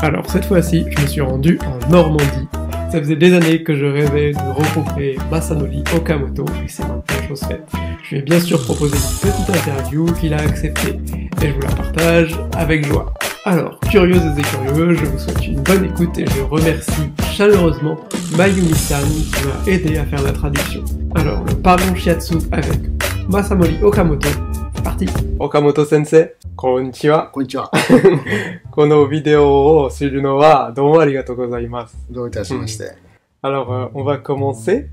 Alors cette fois-ci, je me suis rendu en Normandie. Ça faisait des années que je rêvais de rencontrer Masanori Okamoto et c'est maintenant chose faite. Je lui ai bien sûr proposé une petite interview qu'il a acceptée et je vous la partage avec joie. Alors, curieuses et curieux, je vous souhaite une bonne écoute et je remercie chaleureusement Mayumi-san qui m'a aidé à faire la traduction. Alors, le pardon shiatsu avec Masanori Okamoto, c'est parti. Okamoto sensei, konnichiwa. こんにちは。このビデオを知るのはどうもありがとうございます。どういたしまして。Alors, on va commencer.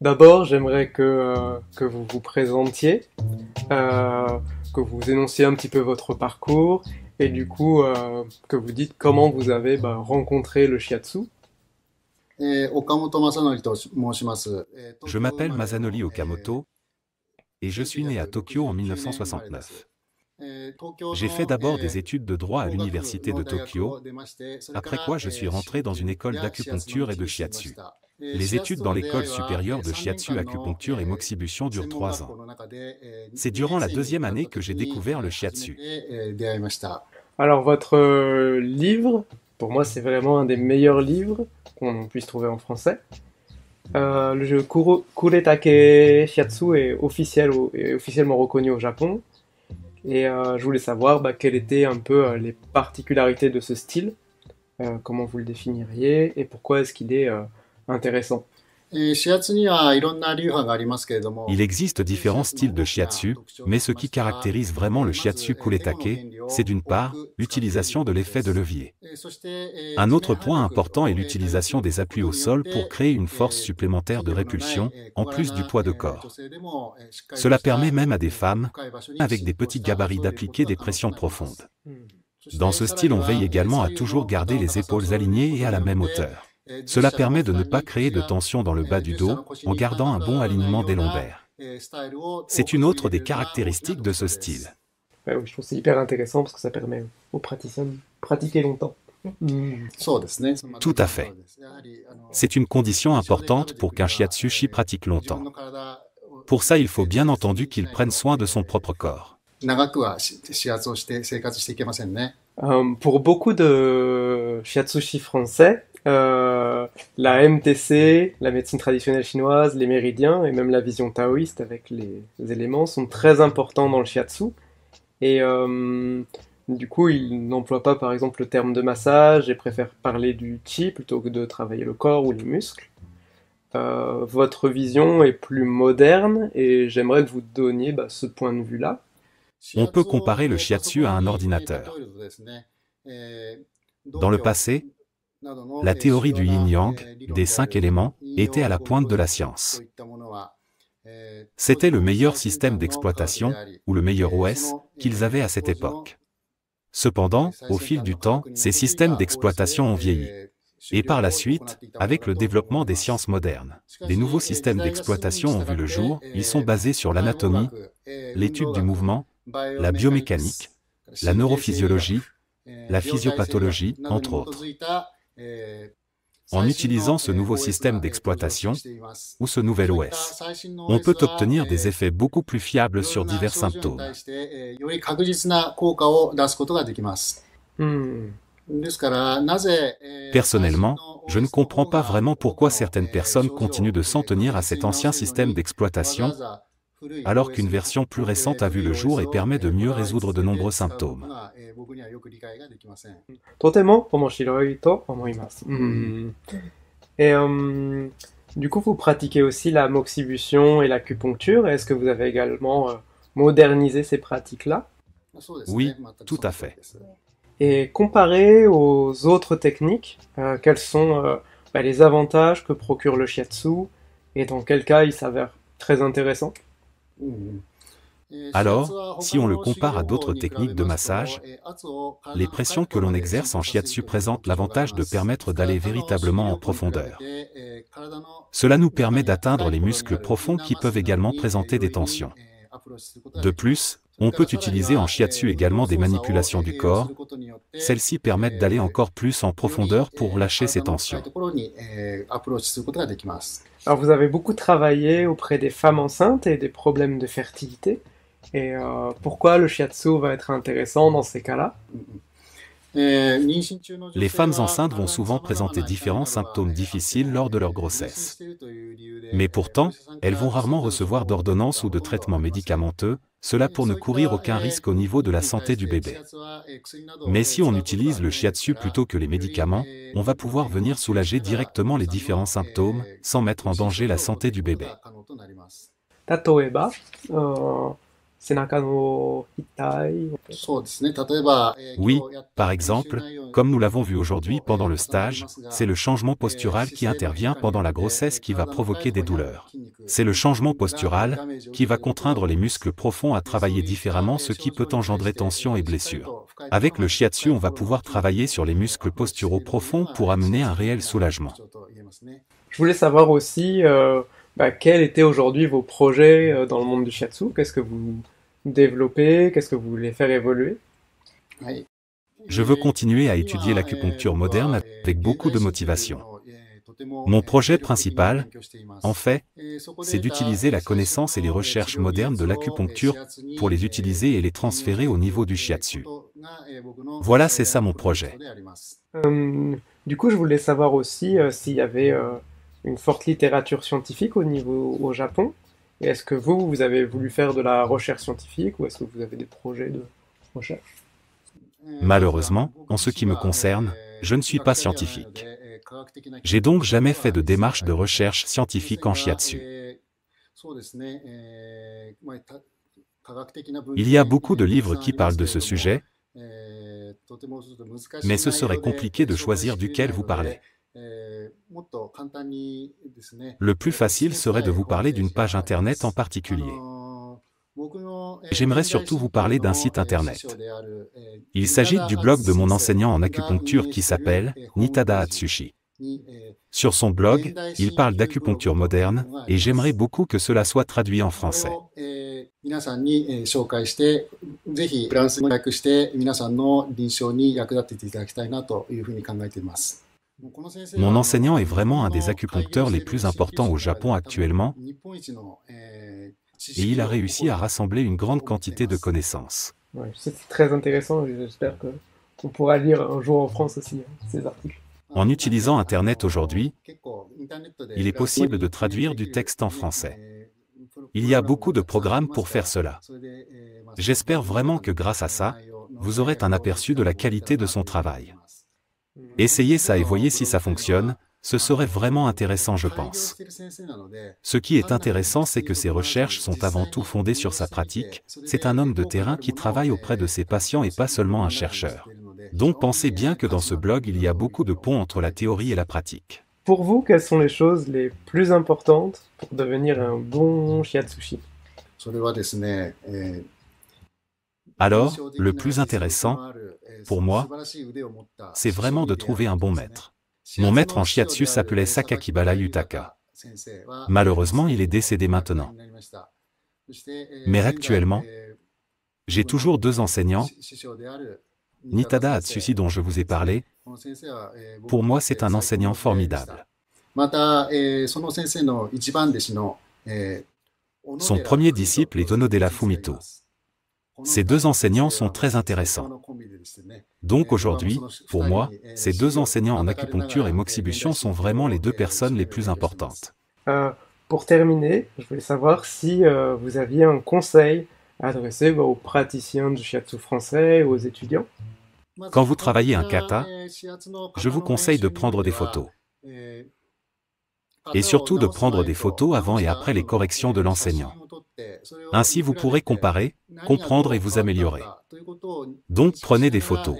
D'abord, j'aimerais que vous vous présentiez, que vous énonciez un petit peu votre parcours et du coup que vous dites comment vous avez rencontré le shiatsu. 岡本正則と申します。Je m'appelle Masanori Okamoto et je suis né à Tokyo en 1969. J'ai fait d'abord des études de droit à l'université de Tokyo, après quoi je suis rentré dans une école d'acupuncture et de shiatsu. Les études dans l'école supérieure de shiatsu, acupuncture et moxibution durent 3 ans. C'est durant la deuxième année que j'ai découvert le shiatsu. Alors votre livre, pour moi c'est vraiment un des meilleurs livres qu'on puisse trouver en français. Le jeu Kuretake Shiatsu est officiellement reconnu au Japon. Et je voulais savoir quelles étaient un peu les particularités de ce style, comment vous le définiriez et pourquoi est-ce qu'il est intéressant. Il existe différents styles de shiatsu, mais ce qui caractérise vraiment le shiatsu kuretake, c'est d'une part, l'utilisation de l'effet de levier. Un autre point important est l'utilisation des appuis au sol pour créer une force supplémentaire de répulsion, en plus du poids de corps. Cela permet même à des femmes, avec des petits gabarits d'appliquer des pressions profondes. Dans ce style, on veille également à toujours garder les épaules alignées et à la même hauteur. Cela permet de ne pas créer de tension dans le bas du dos, en gardant un bon alignement des lombaires. C'est une autre des caractéristiques de ce style. Ouais, oui, je trouve que c'est hyper intéressant parce que ça permet aux praticiens de pratiquer longtemps. Tout à fait. C'est une condition importante pour qu'un shiatsushi pratique longtemps. Pour ça, il faut bien entendu qu'il prenne soin de son propre corps. Pour beaucoup de shiatsushi français, la MTC, la médecine traditionnelle chinoise, les méridiens et même la vision taoïste avec les éléments sont très importants dans le shiatsu. Et du coup, ils n'emploient pas par exemple le terme de massage et préfèrent parler du chi plutôt que de travailler le corps ou les muscles. Votre vision est plus moderne et j'aimerais que vous donniez ce point de vue-là. On peut comparer le shiatsu à un ordinateur. Dans le passé, la théorie du yin-yang, des 5 éléments, était à la pointe de la science. C'était le meilleur système d'exploitation, ou le meilleur OS, qu'ils avaient à cette époque. Cependant, au fil du temps, ces systèmes d'exploitation ont vieilli. Et par la suite, avec le développement des sciences modernes, des nouveaux systèmes d'exploitation ont vu le jour. Ils sont basés sur l'anatomie, l'étude du mouvement, la biomécanique, la neurophysiologie, la physiopathologie, entre autres. En utilisant ce nouveau système d'exploitation, ou ce nouvel OS, on peut obtenir des effets beaucoup plus fiables sur divers symptômes. Personnellement, je ne comprends pas vraiment pourquoi certaines personnes continuent de s'en tenir à cet ancien système d'exploitation, alors qu'une version plus récente a vu le jour et permet de mieux résoudre de nombreux symptômes. Et du coup, vous pratiquez aussi la moxibution et l'acupuncture. Est-ce que vous avez également modernisé ces pratiques-là? Oui, tout à fait. Et comparé aux autres techniques, quels sont les avantages que procure le shiatsu et dans quel cas il s'avère très intéressant? Alors, si on le compare à d'autres techniques de massage, les pressions que l'on exerce en shiatsu présentent l'avantage de permettre d'aller véritablement en profondeur. Cela nous permet d'atteindre les muscles profonds qui peuvent également présenter des tensions. De plus, on peut utiliser en shiatsu également des manipulations du corps. Celles-ci permettent d'aller encore plus en profondeur pour lâcher ces tensions. Alors vous avez beaucoup travaillé auprès des femmes enceintes et des problèmes de fertilité. Et pourquoi le shiatsu va être intéressant dans ces cas-là? Les femmes enceintes vont souvent présenter différents symptômes difficiles lors de leur grossesse. Mais pourtant, elles vont rarement recevoir d'ordonnances ou de traitements médicamenteux, cela pour ne courir aucun risque au niveau de la santé du bébé. Mais si on utilise le shiatsu plutôt que les médicaments, on va pouvoir venir soulager directement les différents symptômes, sans mettre en danger la santé du bébé. 例えば、背中の痛い。そうですね。例えば、 Oui, par exemple, comme nous l'avons vu aujourd'hui pendant le stage, c'est le changement postural qui intervient pendant la grossesse qui va provoquer des douleurs. C'est le changement postural qui va contraindre les muscles profonds à travailler différemment, ce qui peut engendrer tensions et blessures. Avec le shiatsu, on va pouvoir travailler sur les muscles posturaux profonds pour amener un réel soulagement. Je voulais savoir aussi quels étaient aujourd'hui vos projets dans le monde du shiatsu. Qu'est-ce que vous développez? Qu'est-ce que vous voulez faire évoluer? Je veux continuer à étudier l'acupuncture moderne avec beaucoup de motivation. Mon projet principal, en fait, c'est d'utiliser la connaissance et les recherches modernes de l'acupuncture pour les utiliser et les transférer au niveau du shiatsu. Voilà, c'est ça mon projet. Du coup, je voulais savoir aussi s'il y avait une forte littérature scientifique au Japon. Et est-ce que vous avez voulu faire de la recherche scientifique ou est-ce que vous avez des projets de recherche? Malheureusement, en ce qui me concerne, je ne suis pas scientifique. J'ai donc jamais fait de démarche de recherche scientifique en shiatsu. Il y a beaucoup de livres qui parlent de ce sujet, mais ce serait compliqué de choisir duquel vous parlez. Le plus facile serait de vous parler d'une page internet en particulier. J'aimerais surtout vous parler d'un site internet. Il s'agit du blog de mon enseignant en acupuncture qui s'appelle Nitada Atsushi. Sur son blog, il parle d'acupuncture moderne et j'aimerais beaucoup que cela soit traduit en français. Mon enseignant est vraiment un des acupuncteurs les plus importants au Japon actuellement et il a réussi à rassembler une grande quantité de connaissances. Ouais, c'est très intéressant et j'espère qu'on pourra lire un jour en France aussi ces articles. En utilisant Internet aujourd'hui, il est possible de traduire du texte en français. Il y a beaucoup de programmes pour faire cela. J'espère vraiment que grâce à ça, vous aurez un aperçu de la qualité de son travail. Essayez ça et voyez si ça fonctionne, ce serait vraiment intéressant je pense. Ce qui est intéressant c'est que ses recherches sont avant tout fondées sur sa pratique, c'est un homme de terrain qui travaille auprès de ses patients et pas seulement un chercheur. Donc pensez bien que dans ce blog il y a beaucoup de ponts entre la théorie et la pratique. Pour vous, quelles sont les choses les plus importantes pour devenir un bon shiatsushi? Alors, le plus intéressant, pour moi, c'est vraiment de trouver un bon maître. Mon maître en shiatsu s'appelait Sakakibara Yutaka. Malheureusement, il est décédé maintenant. Mais actuellement, j'ai toujours deux enseignants, Nitada Atsushi dont je vous ai parlé. Pour moi, c'est un enseignant formidable. Son premier disciple est Onodera Fumito. Ces deux enseignants sont très intéressants. Donc aujourd'hui, pour moi, ces deux enseignants en acupuncture et moxibution sont vraiment les deux personnes les plus importantes. Pour terminer, je voulais savoir si vous aviez un conseil à adresser aux praticiens du shiatsu français, aux étudiants. Quand vous travaillez un kata, je vous conseille de prendre des photos. Et surtout de prendre des photos avant et après les corrections de l'enseignant. Ainsi vous pourrez comparer, comprendre et vous améliorer. Donc prenez des photos.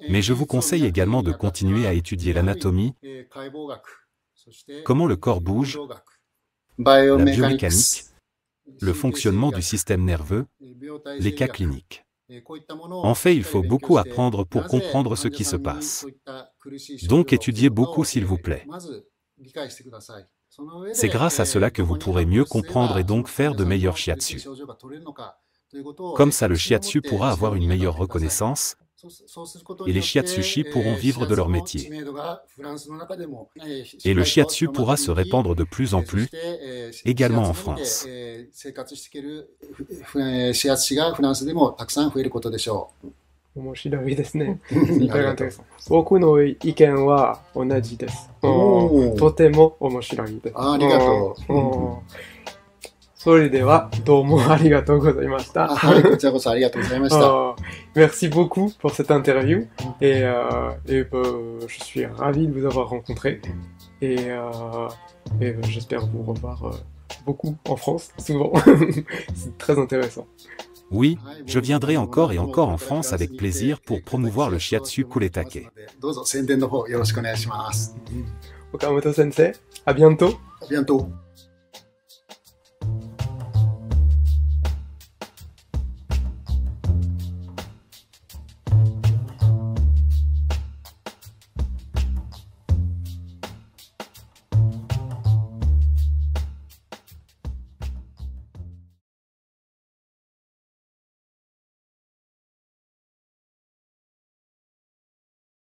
Mais je vous conseille également de continuer à étudier l'anatomie, comment le corps bouge, la biomécanique, le fonctionnement du système nerveux, les cas cliniques. En fait, il faut beaucoup apprendre pour comprendre ce qui se passe. Donc étudiez beaucoup s'il vous plaît. C'est grâce à cela que vous pourrez mieux comprendre et donc faire de meilleurs shiatsu. Comme ça le shiatsu pourra avoir une meilleure reconnaissance, Et les shiatsushi pourront vivre de leur métier. Et le shiatsu pourra se répandre de plus en plus, également en France. 面白いですね。僕の意見は同じです。とても面白いです。ありがとう。それでは、どうもありがとうございました。はい、こちらこそありがとうございました。Merci beaucoup pour cette interview. Je suis ravi de vous avoir rencontré. J'espère vous revoir beaucoup en France, souvent. C'est très intéressant. Oui, je viendrai encore et encore en France avec plaisir pour promouvoir le shiatsu Kuretake. どうぞ宣伝の方よろしくお願いします。Okamoto Sensei, à bientôt. À bientôt.